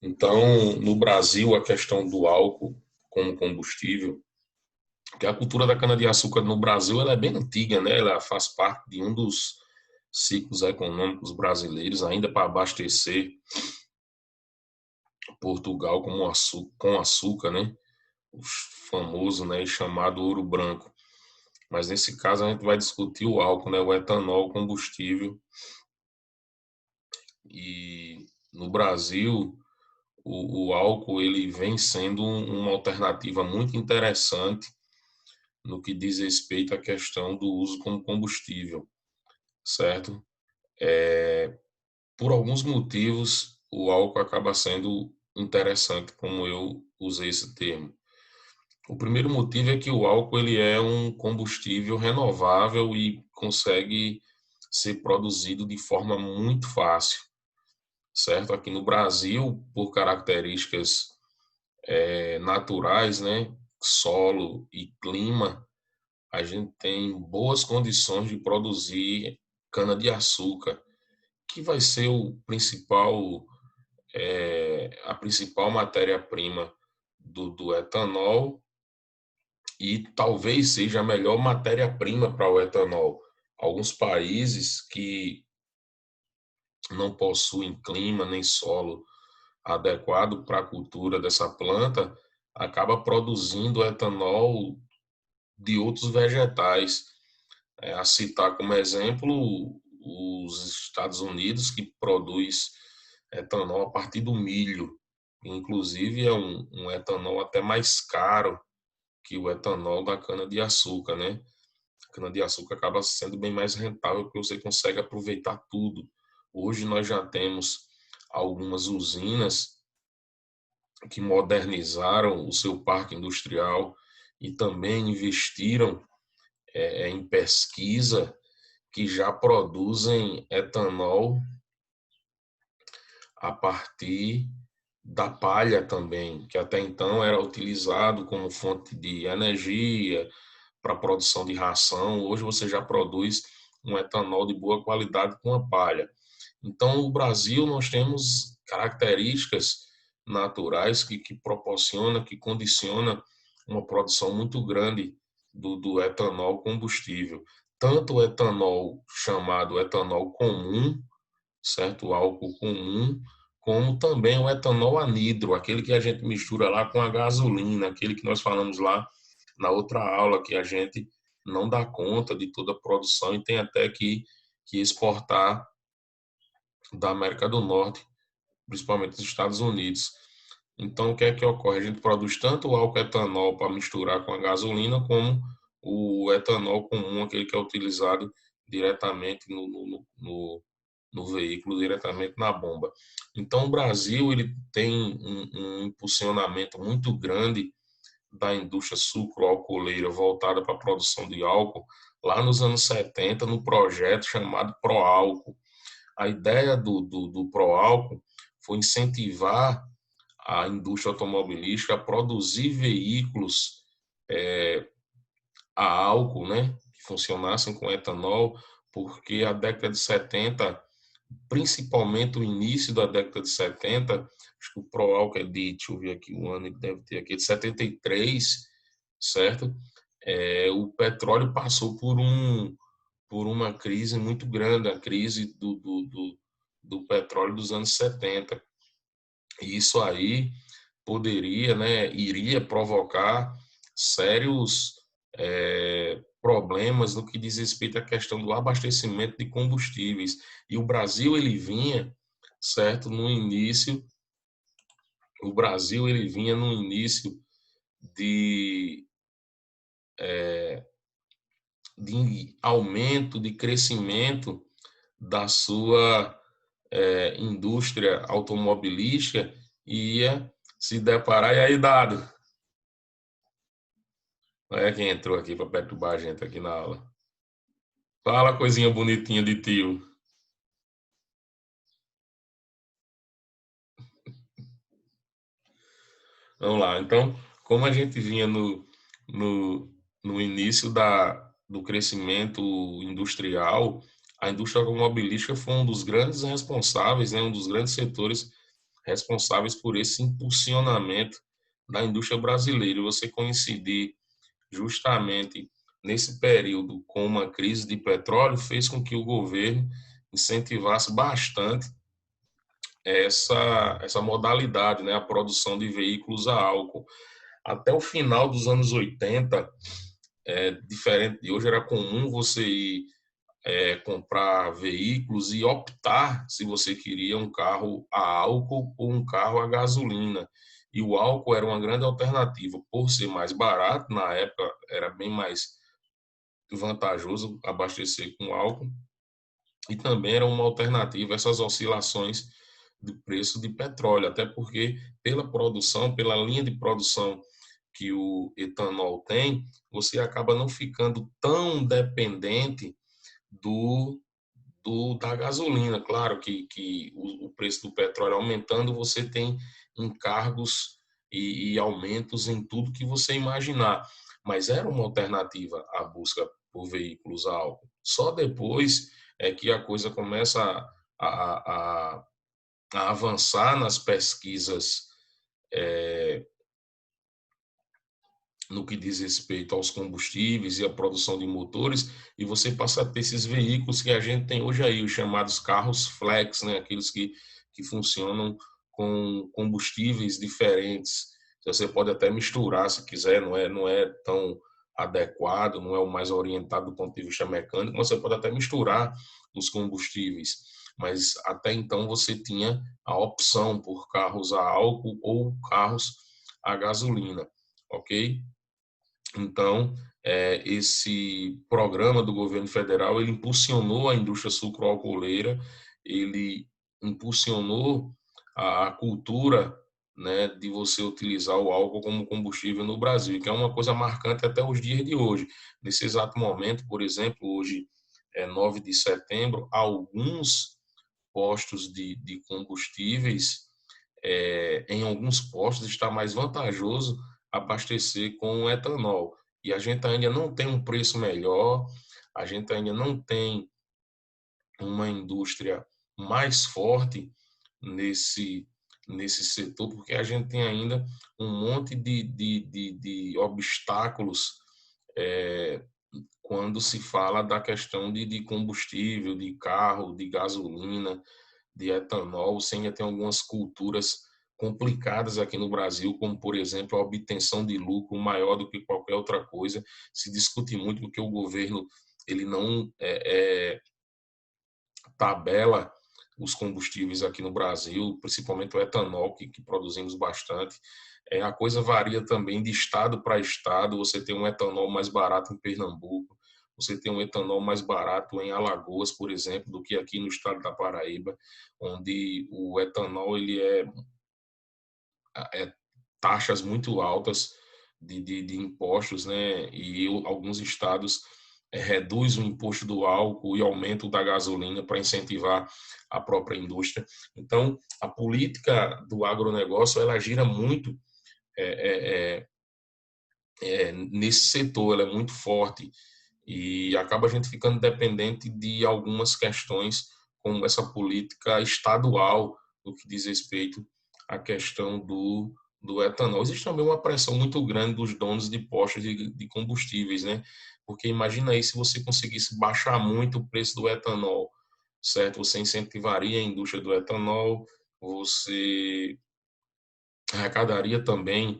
Então, no Brasil, a questão do álcool como combustível, que a cultura da cana-de-açúcar no Brasil ela é bem antiga, né? Ela faz parte de um dos ciclos econômicos brasileiros, ainda para abastecer Portugal com açúcar, né? O famoso, né, chamado ouro branco. Mas nesse caso a gente vai discutir o álcool, né, o etanol combustível. E no Brasil, o álcool ele vem sendo uma alternativa muito interessante no que diz respeito à questão do uso como combustível, certo? Por alguns motivos, o álcool acaba sendo interessante, como eu usei esse termo. O primeiro motivo é que o álcool ele é um combustível renovável e consegue ser produzido de forma muito fácil, certo? Aqui no Brasil, por características naturais, né, solo e clima, a gente tem boas condições de produzir cana-de-açúcar, que vai ser a principal matéria-prima do etanol e talvez seja a melhor matéria-prima para o etanol. Alguns países que não possuem clima nem solo adequado para a cultura dessa planta acaba produzindo etanol de outros vegetais. A citar como exemplo os Estados Unidos, que produz etanol a partir do milho. Inclusive, é um etanol até mais caro que o etanol da cana-de-açúcar, né? A cana-de-açúcar acaba sendo bem mais rentável porque você consegue aproveitar tudo. Hoje nós já temos algumas usinas que modernizaram o seu parque industrial e também investiram em pesquisa que já produzem etanol a partir da palha também, que até então era utilizado como fonte de energia para a produção de ração. Hoje você já produz um etanol de boa qualidade com a palha. Então, no Brasil, nós temos características naturais que proporciona, que condiciona uma produção muito grande do etanol combustível. Tanto o etanol chamado etanol comum, certo? O álcool comum, como também o etanol anidro, aquele que a gente mistura lá com a gasolina, aquele que nós falamos lá na outra aula, que a gente não dá conta de toda a produção e tem até que exportar da América do Norte, principalmente dos Estados Unidos. Então, o que é que ocorre? A gente produz tanto o álcool etanol para misturar com a gasolina, como o etanol comum, aquele que é utilizado diretamente no veículo, diretamente na bomba. Então, o Brasil ele tem um impulsionamento muito grande da indústria sucroalcooleira voltada para a produção de álcool, lá nos anos 70, no projeto chamado Proálcool. A ideia do Proálcool foi incentivar a indústria automobilística a produzir veículos a álcool, né, que funcionassem com etanol, porque a década de 70, principalmente o início da década de 70, acho que o Proálcool é de, deixa eu ver aqui o ano, ele deve ter aqui, de 73, certo? O petróleo passou por uma crise muito grande, a crise do petróleo dos anos 70. E isso aí poderia, né, iria provocar sérios problemas no que diz respeito à questão do abastecimento de combustíveis. E o Brasil ele vinha, certo, no início, o Brasil ele vinha no início de, de aumento, de crescimento da sua indústria automobilística e ia se deparar, e aí, dado, olha quem entrou aqui para perturbar a gente aqui na aula. Fala coisinha bonitinha de tio. Vamos lá. Então, como a gente vinha no, no início do crescimento industrial, a indústria automobilística foi um dos grandes responsáveis, né, um dos grandes setores responsáveis por esse impulsionamento da indústria brasileira. E você coincidir justamente nesse período com uma crise de petróleo fez com que o governo incentivasse bastante essa modalidade, né, a produção de veículos a álcool. Até o final dos anos 80, diferente de hoje, era comum você ir comprar veículos e optar se você queria um carro a álcool ou um carro a gasolina. E o álcool era uma grande alternativa, por ser mais barato, na época era bem mais vantajoso abastecer com álcool, e também era uma alternativa a essas oscilações do preço de petróleo, até porque pela produção, pela linha de produção que o etanol tem, você acaba não ficando tão dependente do, da gasolina. Claro que o preço do petróleo aumentando, você tem encargos e aumentos em tudo que você imaginar. Mas era uma alternativa à busca por veículos a álcool. Só depois é que a coisa começa a, a, a avançar nas pesquisas no que diz respeito aos combustíveis e à produção de motores, e você passa a ter esses veículos que a gente tem hoje aí, os chamados carros flex, né? Aqueles que funcionam com combustíveis diferentes. Você pode até misturar se quiser, não é tão adequado, não é o mais orientado do ponto de vista mecânico, mas você pode até misturar os combustíveis. Mas até então você tinha a opção por carros a álcool ou carros a gasolina, ok? Então, esse programa do governo federal, ele impulsionou a indústria sucroalcooleira, ele impulsionou a cultura, né, de você utilizar o álcool como combustível no Brasil, que é uma coisa marcante até os dias de hoje. Nesse exato momento, por exemplo, hoje é 9 de setembro, alguns postos de combustíveis, em alguns postos está mais vantajoso abastecer com etanol. E a gente ainda não tem um preço melhor, a gente ainda não tem uma indústria mais forte nesse, nesse setor, porque a gente tem ainda um monte de obstáculos quando se fala da questão de combustível, de carro, de gasolina, de etanol. Você ainda tem algumas culturas complicadas aqui no Brasil, como, por exemplo, a obtenção de lucro maior do que qualquer outra coisa. Se discute muito porque o governo ele não tabela os combustíveis aqui no Brasil, principalmente o etanol, que produzimos bastante. A coisa varia também de estado para estado. Você tem um etanol mais barato em Pernambuco, você tem um etanol mais barato em Alagoas, por exemplo, do que aqui no estado da Paraíba, onde o etanol ele é taxas muito altas de impostos, né? E alguns estados reduz o imposto do álcool e aumenta o da gasolina para incentivar a própria indústria. Então, a política do agronegócio ela gira muito é, é, nesse setor, ela é muito forte e acaba a gente ficando dependente de algumas questões como essa política estadual no que diz respeito à questão do etanol. Existe também uma pressão muito grande dos donos de postos de combustíveis, né? Porque imagina aí se você conseguisse baixar muito o preço do etanol, certo? Você incentivaria a indústria do etanol, você arrecadaria também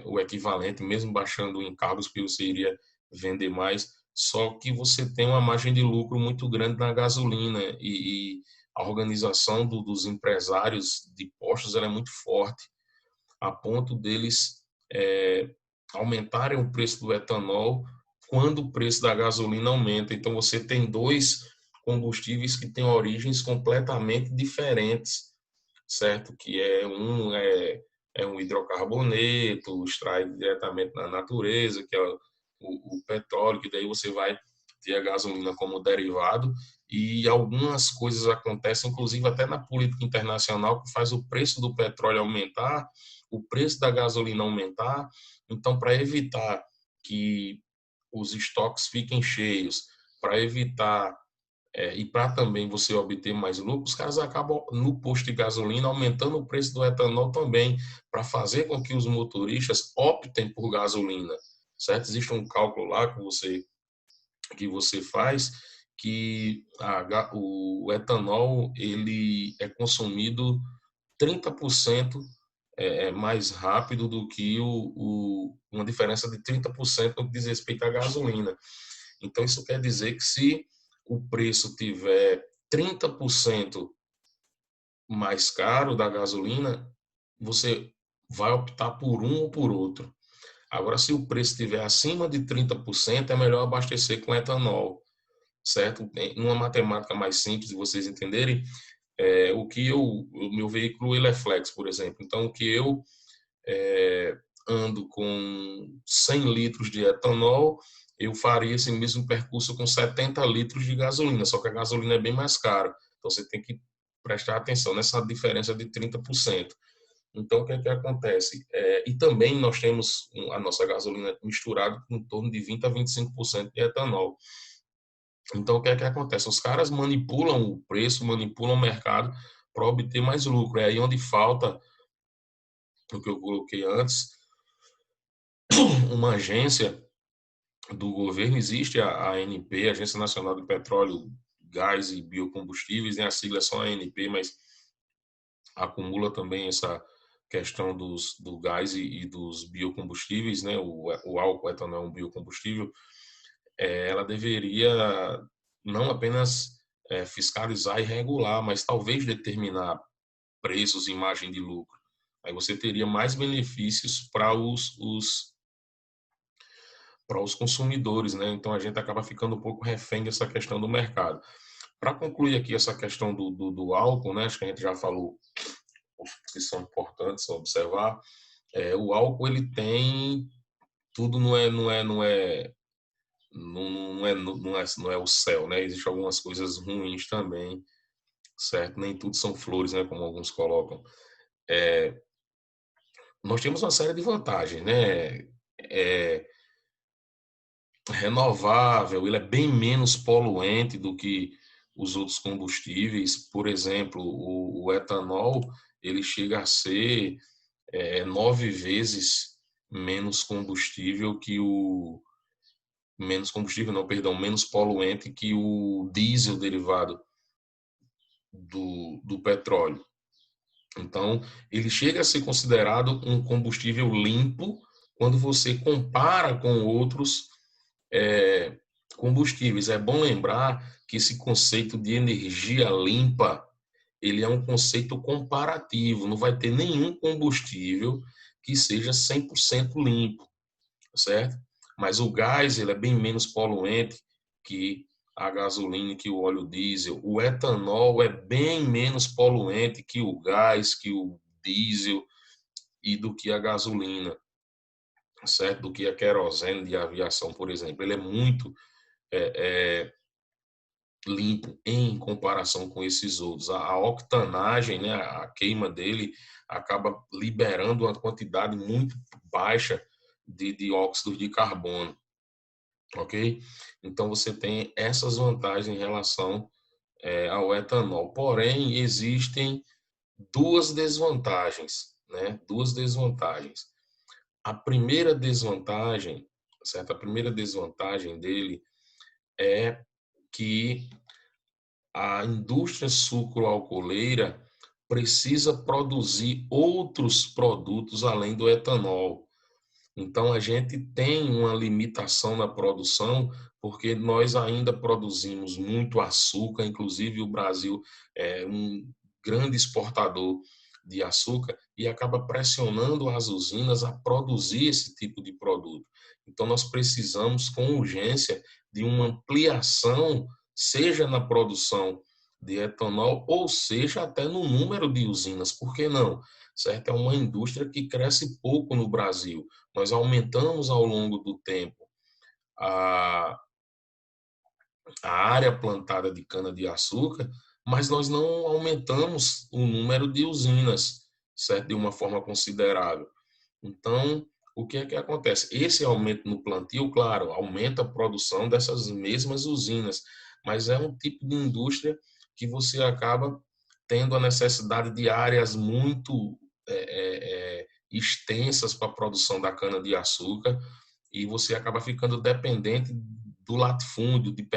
o equivalente, mesmo baixando encargos, que você iria vender mais, só que você tem uma margem de lucro muito grande na gasolina e a organização dos empresários de postos ela é muito forte, a ponto deles aumentarem o preço do etanol quando o preço da gasolina aumenta. Então você tem dois combustíveis que têm origens completamente diferentes, certo? Que é um hidrocarboneto, extrai diretamente na natureza, que é o petróleo, que daí você vai ter a gasolina como derivado, e algumas coisas acontecem, inclusive até na política internacional, que faz o preço do petróleo aumentar, o preço da gasolina aumentar. Então, para evitar que os estoques fiquem cheios, para evitar e para também você obter mais lucro, os caras acabam no posto de gasolina aumentando o preço do etanol também, para fazer com que os motoristas optem por gasolina, certo? Existe um cálculo lá que você faz que o etanol ele é consumido 30% mais rápido do que uma diferença de 30% no que diz respeito à gasolina. Então, isso quer dizer que se o preço tiver 30% mais caro da gasolina, você vai optar por um ou por outro. Agora, se o preço estiver acima de 30%, é melhor abastecer com etanol, certo? Uma matemática mais simples de vocês entenderem, o meu veículo ele é flex, por exemplo. Então, o que eu ando com 100 litros de etanol, eu faria esse mesmo percurso com 70 litros de gasolina, só que a gasolina é bem mais cara. Então, você tem que prestar atenção nessa diferença de 30%. Então, o que é que acontece? E também nós temos a nossa gasolina misturada com em torno de 20 a 25% de etanol. Então, o que é que acontece? Os caras manipulam o preço, manipulam o mercado para obter mais lucro. É aí onde falta, o que eu coloquei antes, uma agência do governo. Existe a ANP, Agência Nacional de Petróleo, Gás e Biocombustíveis, né? A sigla é só ANP, mas acumula também essa questão do gás e dos biocombustíveis, né? O álcool, o etanol é um biocombustível. Ela deveria não apenas fiscalizar e regular, mas talvez determinar preços e margem de lucro. Aí você teria mais benefícios para os consumidores, né? Então a gente acaba ficando um pouco refém dessa questão do mercado. Para concluir aqui essa questão do álcool, né? Acho que a gente já falou os que são importantes a observar. O álcool ele tem tudo, não é o céu, né? Existem algumas coisas ruins também, certo? Nem tudo são flores, né? Como alguns colocam. Nós temos uma série de vantagens, né? É renovável, ele é bem menos poluente do que os outros combustíveis. Por exemplo, o etanol, ele chega a ser 9 vezes menos combustível menos combustível, não, perdão, menos poluente que o diesel derivado do petróleo. Então, ele chega a ser considerado um combustível limpo quando você compara com outros é, combustíveis. É bom lembrar que esse conceito de energia limpa, ele é um conceito comparativo. Não vai ter nenhum combustível que seja 100% limpo, certo? Mas o gás, ele é bem menos poluente que a gasolina, que o óleo diesel. O etanol é bem menos poluente que o gás, que o diesel e do que a gasolina, certo? Do que a querosene de aviação, por exemplo. Ele é muito limpo em comparação com esses outros. A octanagem, né, a queima dele acaba liberando uma quantidade muito baixa de dióxido de carbono, ok? Então você tem essas vantagens em relação ao etanol. Porém, existem duas desvantagens, né? Duas desvantagens. A primeira desvantagem, certo? A primeira desvantagem dele é que a indústria sucroalcooleira precisa produzir outros produtos além do etanol. Então, a gente tem uma limitação na produção, porque nós ainda produzimos muito açúcar, inclusive o Brasil é um grande exportador de açúcar e acaba pressionando as usinas a produzir esse tipo de produto. Então, nós precisamos, com urgência, de uma ampliação, seja na produção de etanol, ou seja, até no número de usinas. Por que não? Certo? É uma indústria que cresce pouco no Brasil. Nós aumentamos ao longo do tempo a, a área plantada de cana-de-açúcar, mas nós não aumentamos o número de usinas, certo? De uma forma considerável. Então, o que é que acontece? Esse aumento no plantio, claro, aumenta a produção dessas mesmas usinas, mas é um tipo de indústria que você acaba tendo a necessidade de áreas muito extensas para a produção da cana-de-açúcar, e você acaba ficando dependente do latifúndio, de,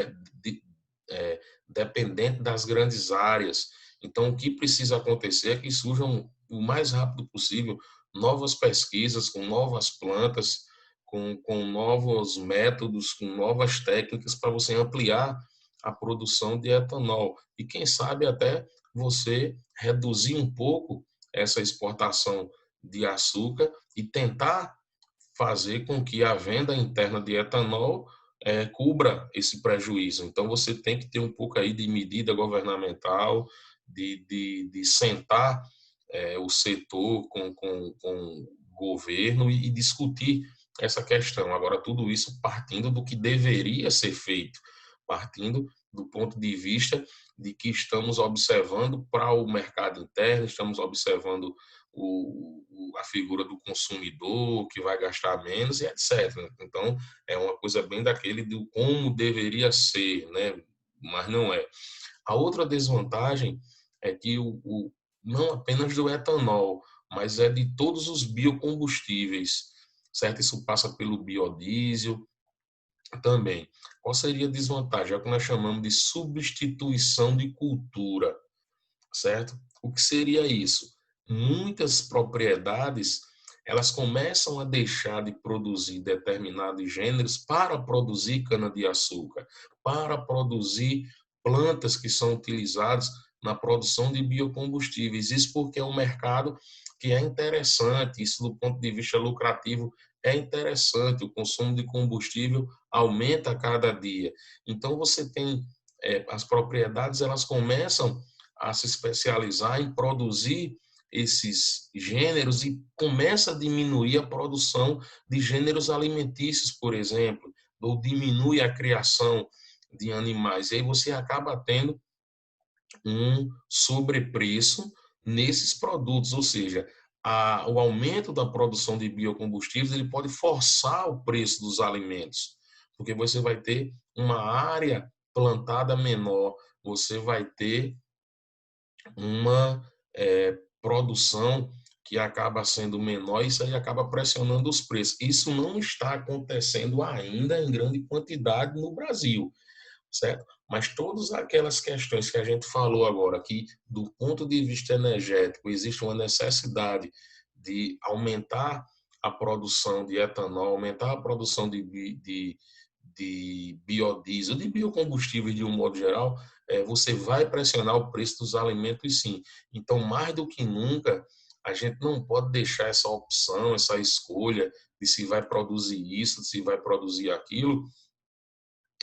dependente das grandes áreas. Então, o que precisa acontecer é que surjam o mais rápido possível novas pesquisas com novas plantas, com novos métodos, com novas técnicas para você ampliar a produção de etanol. E quem sabe até você reduzir um pouco essa exportação de açúcar e tentar fazer com que a venda interna de etanol cubra esse prejuízo. Então, você tem que ter um pouco aí de medida governamental, de sentar o setor com o governo e discutir essa questão. Agora, tudo isso partindo do que deveria ser feito, partindo do ponto de vista de que estamos observando para o mercado interno, estamos observando a figura do consumidor, que vai gastar menos e etc. Então, é uma coisa bem daquele do como deveria ser, né? Mas não é. A outra desvantagem é que não apenas do etanol, mas é de todos os biocombustíveis, certo? Isso passa pelo biodiesel também. Qual seria a desvantagem? É o que nós chamamos de substituição de cultura, certo? O que seria isso? Muitas propriedades elas começam a deixar de produzir determinados gêneros para produzir cana-de-açúcar, para produzir plantas que são utilizadas na produção de biocombustíveis. Isso porque é um mercado que é interessante, isso do ponto de vista lucrativo é interessante, o consumo de combustível aumenta a cada dia. Então você tem as propriedades, elas começam a se especializar em produzir esses gêneros e começa a diminuir a produção de gêneros alimentícios, por exemplo, ou diminui a criação de animais. E aí você acaba tendo um sobrepreço nesses produtos, ou seja, o aumento da produção de biocombustíveis ele pode forçar o preço dos alimentos, porque você vai ter uma área plantada menor, você vai ter uma produção que acaba sendo menor, isso aí acaba pressionando os preços. Isso não está acontecendo ainda em grande quantidade no Brasil, certo? Mas todas aquelas questões que a gente falou agora, que do ponto de vista energético existe uma necessidade de aumentar a produção de etanol, aumentar a produção de biodiesel, de biocombustíveis de um modo geral, você vai pressionar o preço dos alimentos sim. Então, mais do que nunca, a gente não pode deixar essa opção, essa escolha de se vai produzir isso, se vai produzir aquilo,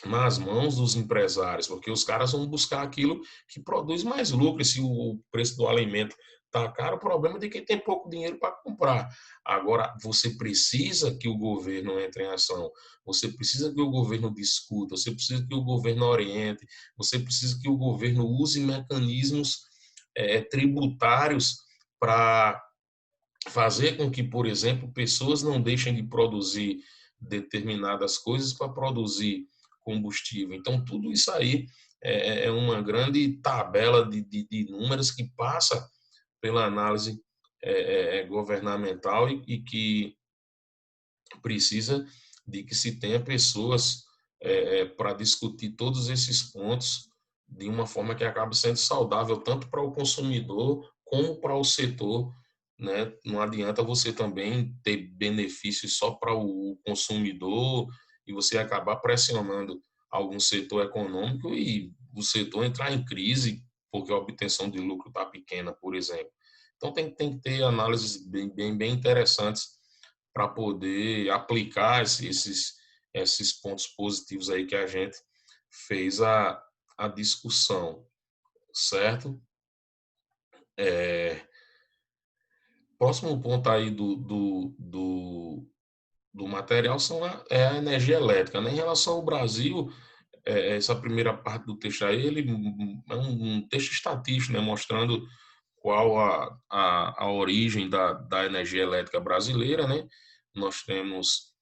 nas mãos dos empresários, porque os caras vão buscar aquilo que produz mais lucro. E se o preço do alimento está caro, o problema é de quem tem pouco dinheiro para comprar. Agora, você precisa que o governo entre em ação, você precisa que o governo discuta, você precisa que o governo oriente, você precisa que o governo use mecanismos tributários para fazer com que, por exemplo, pessoas não deixem de produzir determinadas coisas para produzir combustível. Então, tudo isso aí é uma grande tabela de números que passa pela análise governamental e que precisa de que se tenha pessoas para discutir todos esses pontos de uma forma que acabe sendo saudável tanto para o consumidor como para o setor, né? Não adianta você também ter benefícios só para o consumidor e você acabar pressionando algum setor econômico e o setor entrar em crise porque a obtenção de lucro está pequena, por exemplo. Então tem que ter análises bem interessantes para poder aplicar esses pontos positivos aí que a gente fez a discussão, certo? Próximo ponto aí do material é a energia elétrica. Né? Em relação ao Brasil, essa primeira parte do texto aí, ele é um texto estatístico, né? Mostrando qual a origem da energia elétrica brasileira, né? Nós temos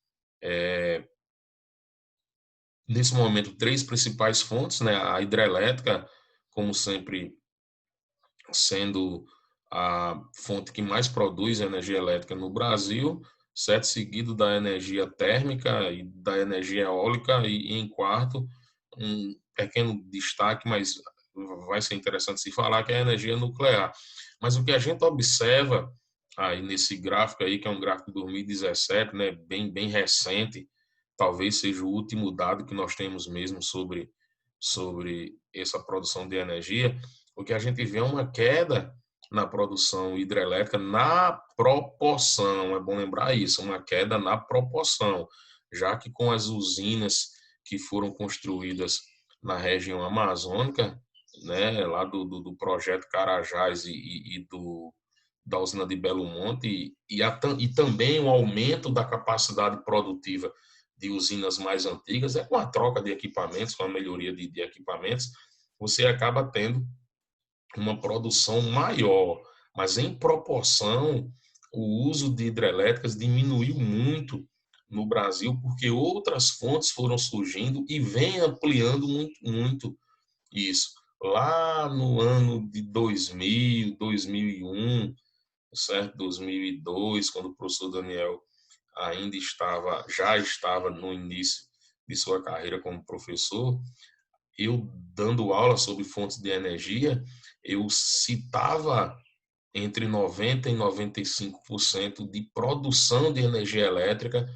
nesse momento, três principais fontes, né? A hidrelétrica, como sempre, sendo a fonte que mais produz energia elétrica no Brasil, certo? Seguido da energia térmica e da energia eólica, e em quarto, um pequeno destaque, mas vai ser interessante se falar, que é a energia nuclear. Mas o que a gente observa aí nesse gráfico aí, que é um gráfico de 2017, né, bem recente, talvez seja o último dado que nós temos mesmo sobre essa produção de energia, o que a gente vê é uma queda na produção hidrelétrica na proporção, é bom lembrar isso, uma queda na proporção, já que com as usinas que foram construídas na região amazônica, né, lá do projeto Carajás da usina de Belo Monte, e também o aumento da capacidade produtiva de usinas mais antigas, com a troca de equipamentos, com a melhoria de equipamentos, você acaba tendo uma produção maior, mas em proporção, o uso de hidrelétricas diminuiu muito no Brasil, porque outras fontes foram surgindo e vem ampliando muito isso. Lá no ano de 2000, 2001, certo? 2002, quando o professor Daniel já estava no início de sua carreira como professor, eu dando aula sobre fontes de energia, eu citava entre 90% e 95% de produção de energia elétrica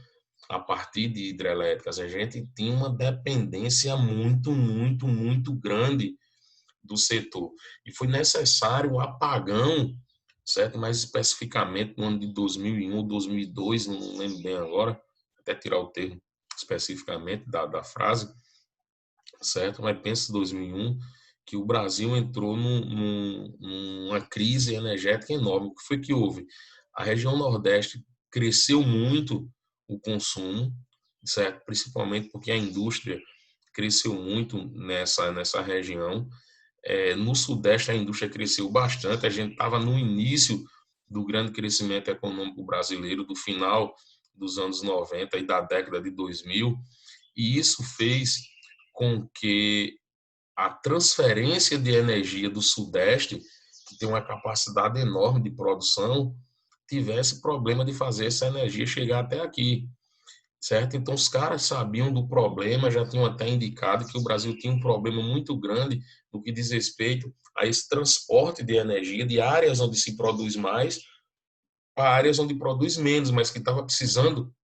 a partir de hidrelétricas. A gente tinha uma dependência muito grande do setor. E foi necessário o apagão, certo? Mais especificamente no ano de 2001 ou 2002, não lembro bem agora, até tirar o termo especificamente da frase, certo? Mas pensa 2001, que o Brasil entrou numa crise energética enorme. O que foi que houve? A região Nordeste cresceu muito o consumo, certo? Principalmente porque a indústria cresceu muito nessa região. No Sudeste, a indústria cresceu bastante. A gente estava no início do grande crescimento econômico brasileiro, do final dos anos 90 e da década de 2000, e isso fez com que a transferência de energia do Sudeste, que tem uma capacidade enorme de produção, tivesse problema de fazer essa energia chegar até aqui, certo? Então, os caras sabiam do problema, já tinham até indicado que o Brasil tinha um problema muito grande no que diz respeito a esse transporte de energia de áreas onde se produz mais para áreas onde produz menos, mas que estava precisando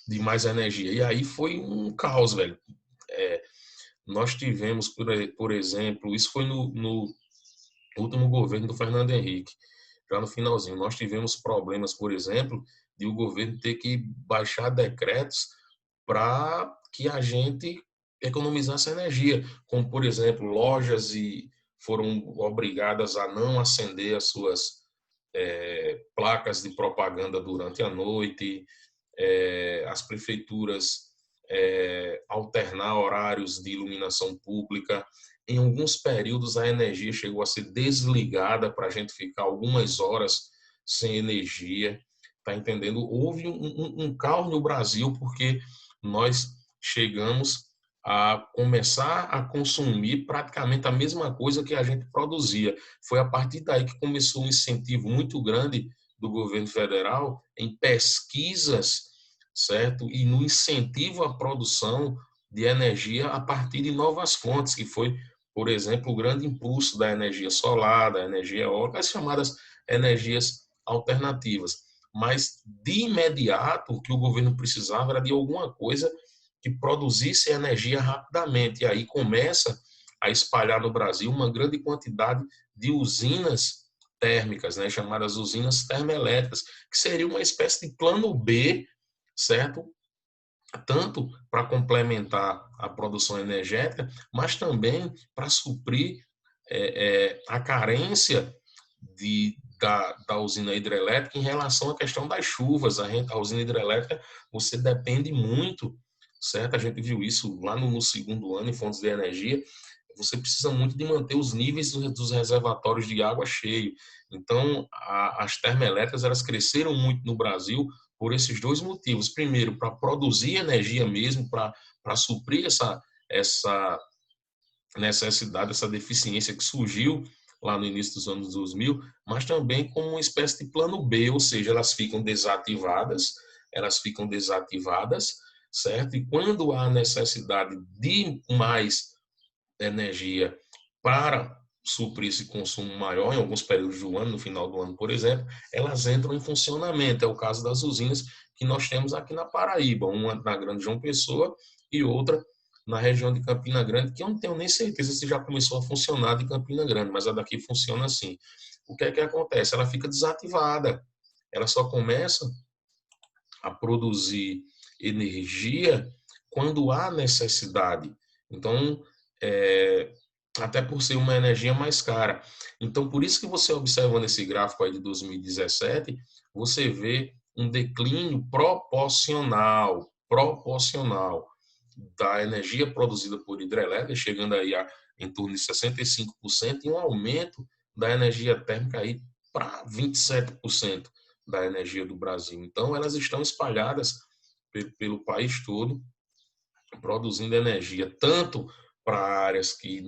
de mais energia. E aí foi um caos, velho. É, Nós tivemos, por exemplo, isso foi no último governo do Fernando Henrique, já no finalzinho, nós tivemos problemas, por exemplo, de o governo ter que baixar decretos para que a gente economizasse energia, como, por exemplo, lojas foram obrigadas a não acender as suas placas de propaganda durante a noite, as prefeituras alternar horários de iluminação pública. Em alguns períodos, a energia chegou a ser desligada para a gente ficar algumas horas sem energia. Tá entendendo? Houve um caos no Brasil porque nós chegamos a começar a consumir praticamente a mesma coisa que a gente produzia. Foi a partir daí que começou um incentivo muito grande do governo federal em pesquisas, certo? E no incentivo à produção de energia a partir de novas fontes, que foi, por exemplo, o grande impulso da energia solar, da energia eólica, as chamadas energias alternativas. Mas, de imediato, o que o governo precisava era de alguma coisa que produzisse energia rapidamente. E aí começa a espalhar no Brasil uma grande quantidade de usinas térmicas, né, chamadas usinas termoelétricas, que seria uma espécie de plano B, certo? Tanto para complementar a produção energética, mas também para suprir a carência da usina hidrelétrica em relação à questão das chuvas. A usina hidrelétrica, você depende muito, certo? A gente viu isso lá no segundo ano em fontes de energia. Você precisa muito de manter os níveis dos reservatórios de água cheios. Então, as termoelétricas, elas cresceram muito no Brasil por esses dois motivos. Primeiro, para produzir energia mesmo, para suprir essa necessidade, essa deficiência que surgiu lá no início dos anos 2000, mas também como uma espécie de plano B, ou seja, elas ficam desativadas, certo? E quando há necessidade de mais energia para suprir esse consumo maior em alguns períodos do ano, no final do ano, por exemplo, elas entram em funcionamento. É o caso das usinas que nós temos aqui na Paraíba, uma na Grande João Pessoa e outra na região de Campina Grande, que eu não tenho nem certeza se já começou a funcionar de Campina Grande, mas a daqui funciona assim. O que é que acontece? Ela fica desativada. Ela só começa a produzir energia quando há necessidade. Então, é, até por ser uma energia mais cara. Então, por isso que você observa nesse gráfico aí de 2017, você vê um declínio proporcional da energia produzida por hidrelétrica, chegando aí a em torno de 65%, e um aumento da energia térmica aí para 27% da energia do Brasil. Então, elas estão espalhadas pelo país todo, produzindo energia tanto para áreas que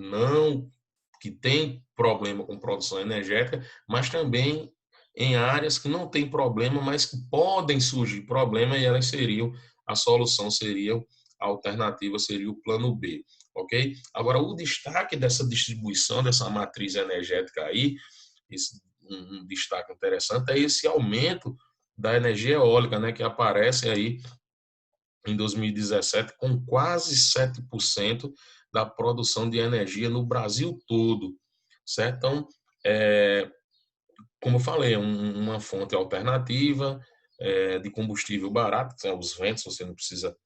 têm problema com produção energética, mas também em áreas que não têm problema, mas que podem surgir problema, e elas seriam, a solução seria, a alternativa seria o plano B, ok? Agora, o destaque dessa distribuição, dessa matriz energética aí, um destaque interessante é esse aumento da energia eólica, né, que aparece aí em 2017 com quase 7% da produção de energia no Brasil todo, certo? Então, como eu falei, é uma fonte alternativa de combustível barato, que são os ventos, você não precisa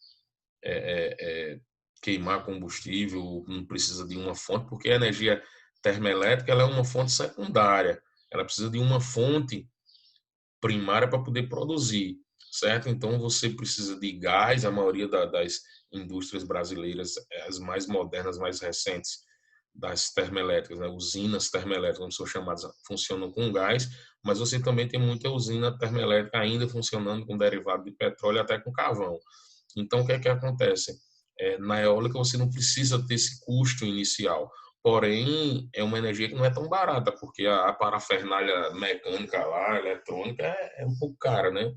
queimar combustível, não precisa de uma fonte, porque a energia termoelétrica ela é uma fonte secundária, ela precisa de uma fonte primária para poder produzir, certo? Então você precisa de gás, a maioria das indústrias brasileiras, as mais modernas, mais recentes, das termoelétricas, né? Usinas termoelétricas, como são chamadas, funcionam com gás, mas você também tem muita usina termoelétrica ainda funcionando com derivado de petróleo, até com carvão. Então, o que é que acontece? Na eólica, você não precisa ter esse custo inicial. Porém, é uma energia que não é tão barata, porque a parafernália mecânica lá, eletrônica, é um pouco cara, né?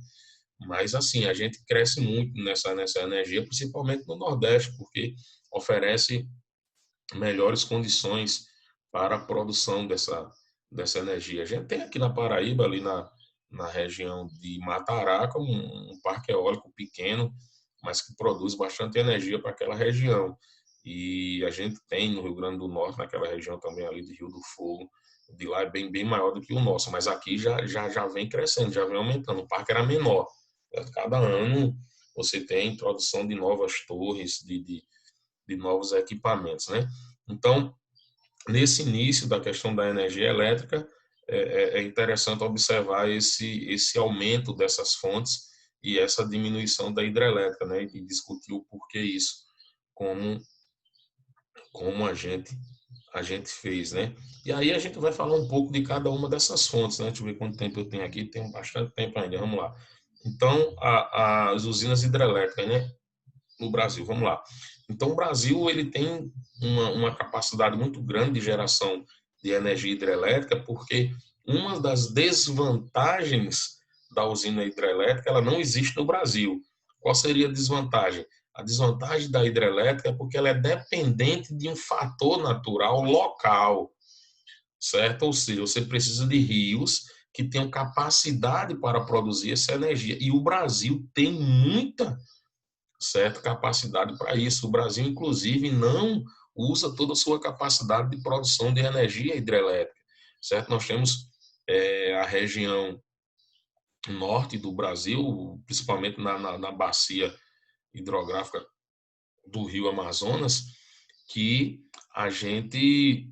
Mas, assim, a gente cresce muito nessa energia, principalmente no Nordeste, porque oferece melhores condições para a produção dessa energia. A gente tem aqui na Paraíba, ali na região de Mataraca, um parque eólico pequeno, mas que produz bastante energia para aquela região. E a gente tem no Rio Grande do Norte, naquela região também ali de Rio do Fogo, de lá é bem maior do que o nosso, mas aqui já vem crescendo, já vem aumentando. O parque era menor. Cada ano você tem introdução de novas torres, de novos equipamentos, né? Então, nesse início da questão da energia elétrica, é interessante observar esse aumento dessas fontes e essa diminuição da hidrelétrica, né? E discutir o porquê isso, como, como a gente fez, né? E aí a gente vai falar um pouco de cada uma dessas fontes, né? Deixa eu ver quanto tempo eu tenho aqui, tenho bastante tempo ainda, vamos lá. Então, as usinas hidrelétricas, né? No Brasil, vamos lá. Então, o Brasil ele tem uma capacidade muito grande de geração de energia hidrelétrica, porque uma das desvantagens da usina hidrelétrica ela não existe no Brasil. Qual seria a desvantagem? A desvantagem da hidrelétrica é porque ela é dependente de um fator natural local, certo? Ou seja, você precisa de rios que tenham capacidade para produzir essa energia. E o Brasil tem muita certa capacidade para isso. O Brasil, inclusive, não usa toda a sua capacidade de produção de energia hidrelétrica, certo? Nós temos a região norte do Brasil, principalmente na bacia hidrográfica do Rio Amazonas, que a gente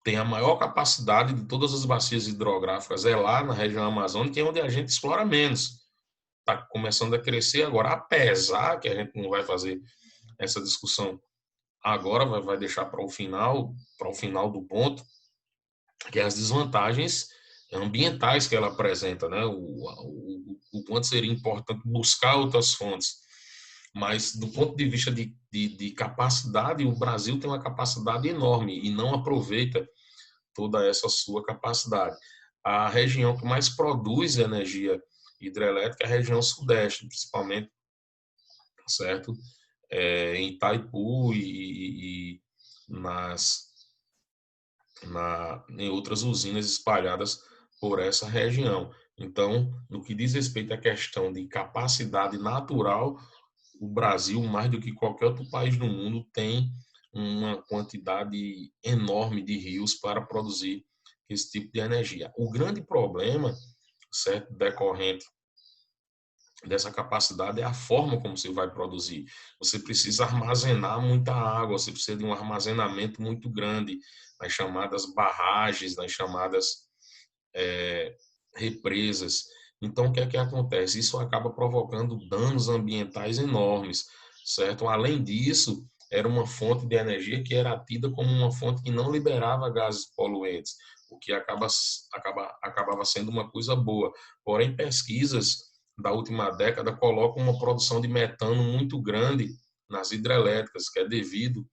tem a maior capacidade de todas as bacias hidrográficas é lá na região amazônica, que é onde a gente explora menos. Está começando a crescer agora, apesar que a gente não vai fazer essa discussão agora, vai deixar para o final do ponto, que é as desvantagens ambientais que ela apresenta, né? o quanto seria importante buscar outras fontes. Mas, do ponto de vista de capacidade, o Brasil tem uma capacidade enorme e não aproveita toda essa sua capacidade. A região que mais produz energia hidrelétrica é a região sudeste, principalmente, certo? Em Itaipu e nas, em outras usinas espalhadas por essa região. Então, no que diz respeito à questão de capacidade natural, o Brasil, mais do que qualquer outro país do mundo, tem uma quantidade enorme de rios para produzir esse tipo de energia. O grande problema, certo, decorrente dessa capacidade é a forma como você vai produzir. Você precisa armazenar muita água, você precisa de um armazenamento muito grande nas chamadas barragens, nas chamadas represas. Então, o que é que acontece? Isso acaba provocando danos ambientais enormes, certo? Além disso, era uma fonte de energia que era tida como uma fonte que não liberava gases poluentes, o que acabava sendo uma coisa boa. Porém, pesquisas da última década colocam uma produção de metano muito grande nas hidrelétricas, que é devido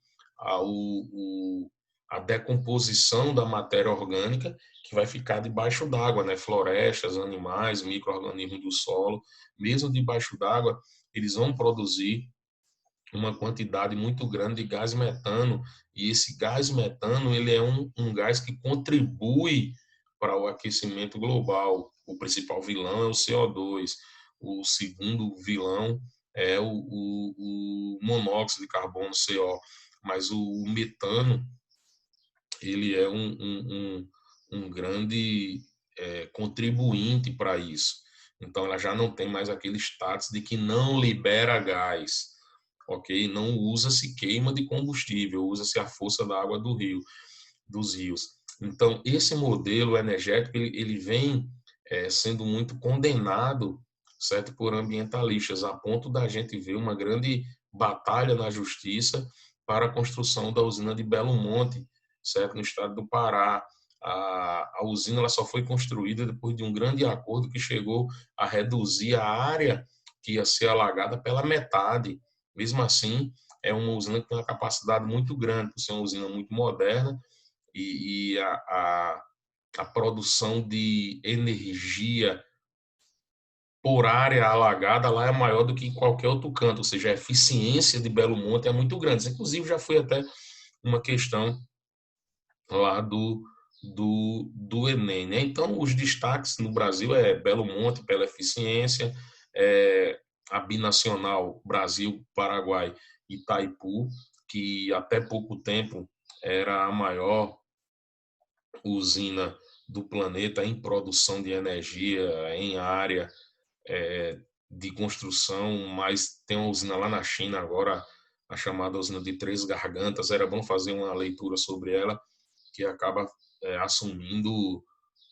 à decomposição da matéria orgânica que vai ficar debaixo d'água, né? Florestas, animais, micro-organismos do solo, mesmo debaixo d'água, eles vão produzir uma quantidade muito grande de gás metano, e esse gás metano ele é um gás que contribui para o aquecimento global. O principal vilão é o CO2, o segundo vilão é o monóxido de carbono, CO, mas o metano ele é um grande contribuinte para isso. Então, ela já não tem mais aquele status de que não libera gás, ok? Não usa-se queima de combustível, usa-se a força da água do rio, dos rios. Então, esse modelo energético, ele vem sendo muito condenado, certo, por ambientalistas, a ponto da gente ver uma grande batalha na justiça para a construção da usina de Belo Monte, certo, no estado do Pará. A usina ela só foi construída depois de um grande acordo que chegou a reduzir a área que ia ser alagada pela metade. Mesmo assim, é uma usina que tem uma capacidade muito grande, por ser uma usina muito moderna, e a produção de energia por área alagada lá é maior do que em qualquer outro canto, ou seja, a eficiência de Belo Monte é muito grande. Inclusive, já foi até uma questão lá do Enem, né? Então, os destaques no Brasil é Belo Monte pela eficiência, a binacional Brasil-Paraguai Itaipu, que até pouco tempo era a maior usina do planeta em produção de energia em área de construção, mas tem uma usina lá na China agora, a chamada usina de Três Gargantas. Era bom fazer uma leitura sobre ela, que acaba assumindo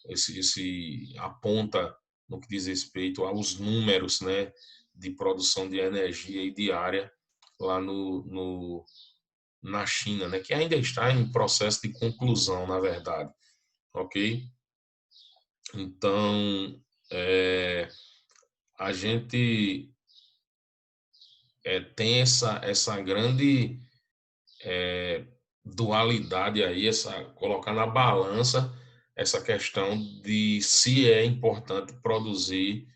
esse aponta no que diz respeito aos números, né, de produção de energia e diária lá na China, né, que ainda está em processo de conclusão, na verdade, ok? Então, a gente tem essa grande dualidade aí, colocar na balança essa questão de se é importante produzir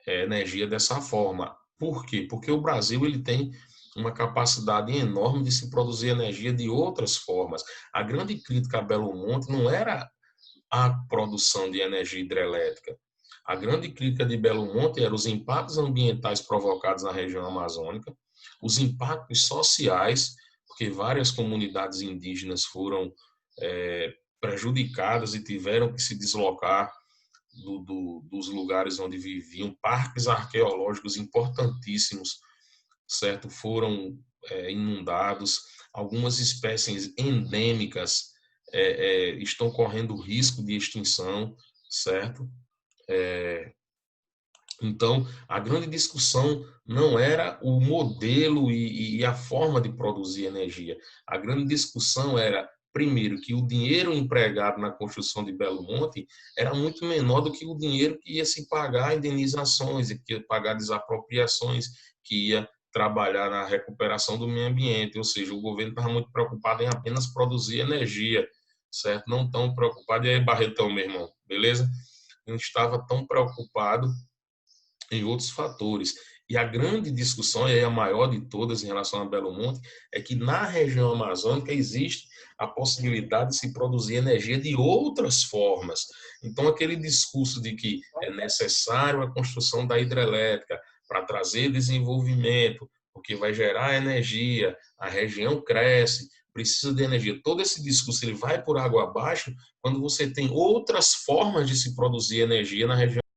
energia dessa forma. Por quê? Porque o Brasil ele tem uma capacidade enorme de se produzir energia de outras formas. A grande crítica a Belo Monte não era a produção de energia hidrelétrica. A grande crítica de Belo Monte era os impactos ambientais provocados na região amazônica, os impactos sociais, porque várias comunidades indígenas foram prejudicadas e tiveram que se deslocar dos lugares onde viviam. Parques arqueológicos importantíssimos, certo, foram inundados. Algumas espécies endêmicas estão correndo risco de extinção, certo? Então, a grande discussão não era o modelo e a forma de produzir energia. A grande discussão era primeiro, que o dinheiro empregado na construção de Belo Monte era muito menor do que o dinheiro que ia se pagar indenizações, que ia pagar desapropriações, que ia trabalhar na recuperação do meio ambiente, ou seja, o governo estava muito preocupado em apenas produzir energia, certo? Não tão preocupado, e aí, Barretão, meu irmão, beleza? Não estava tão preocupado em outros fatores. E a grande discussão, e a maior de todas em relação a Belo Monte, é que na região amazônica existe a possibilidade de se produzir energia de outras formas. Então, aquele discurso de que é necessário a construção da hidrelétrica para trazer desenvolvimento, porque vai gerar energia, a região cresce, precisa de energia. Todo esse discurso ele vai por água abaixo quando você tem outras formas de se produzir energia na região